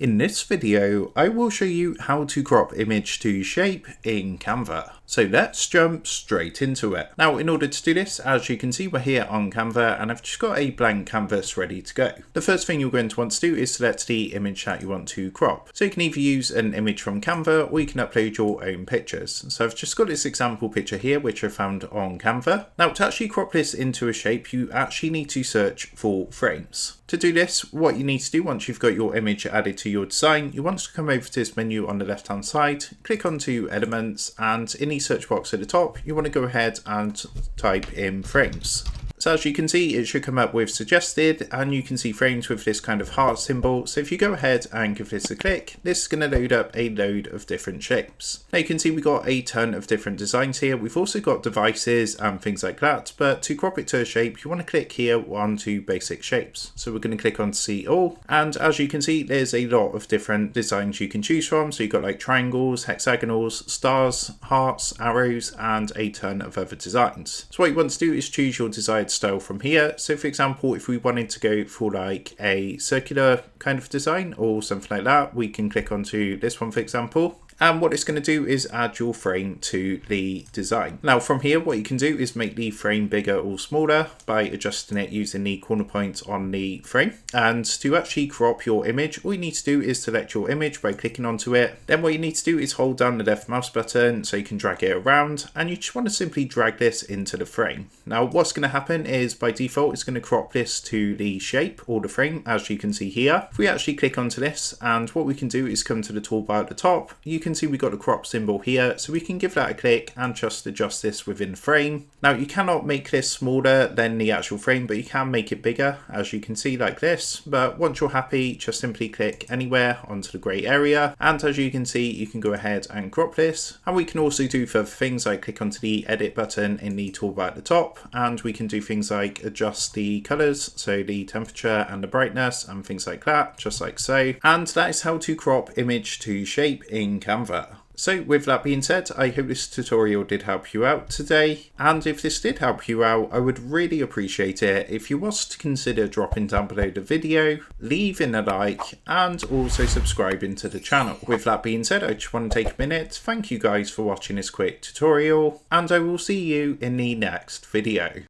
In this video, I will show you how to crop image to shape in Canva. So let's jump straight into it. Now, in order to do this, as you can see, we're here on Canva and I've just got a blank canvas ready to go. The first thing you're going to want to do is select the image that you want to crop. So you can either use an image from Canva or you can upload your own pictures. So I've just got this example picture here, which I found on Canva. Now, to actually crop this into a shape, you actually need to search for frames. To do this, what you need to do once you've got your image added to your design, you want to come over to this menu on the left hand side, click onto elements, and in the search box at the top, you want to go ahead and type in frames. So as you can see, it should come up with suggested, and you can see frames with this kind of heart symbol. So if you go ahead and give this a click, this is going to load up a load of different shapes. Now you can see we've got a ton of different designs here. We've also got devices and things like that, but to crop it to a shape, you want to click here onto basic shapes. So we're going to click on see all, and as you can see, there's a lot of different designs you can choose from. So you've got like triangles, hexagonals, stars, hearts, arrows, and a ton of other designs. So what you want to do is choose your desired style from here. So for example, if we wanted to go for like a circular kind of design or something like that, we can click onto this one, for example. And what it's going to do is add your frame to the design. Now from here, what you can do is make the frame bigger or smaller by adjusting it using the corner points on the frame. And to actually crop your image, all you need to do is select your image by clicking onto it. Then what you need to do is hold down the left mouse button so you can drag it around, and you just want to simply drag this into the frame. Now what's going to happen is by default, it's going to crop this to the shape or the frame, as you can see here. If we actually click onto this, and what we can do is come to the toolbar at the top, you can see we got the crop symbol here, so we can give that a click and just adjust this within the frame. Now you cannot make this smaller than the actual frame, but you can make it bigger, as you can see, like this. But once you're happy, just simply click anywhere onto the grey area, and as you can see, you can go ahead and crop this. And we can also do further things like click onto the edit button in the toolbar at the top, and we can do things like adjust the colours, so the temperature and the brightness and things like that, just like so. And that is how to crop image to shape in Canva. So with that being said, I hope this tutorial did help you out today, and if this did help you out, I would really appreciate it if you was to consider dropping down below the video, leaving a like, and also subscribing to the channel. With that being said, I just want to take a minute, thank you guys for watching this quick tutorial, and I will see you in the next video.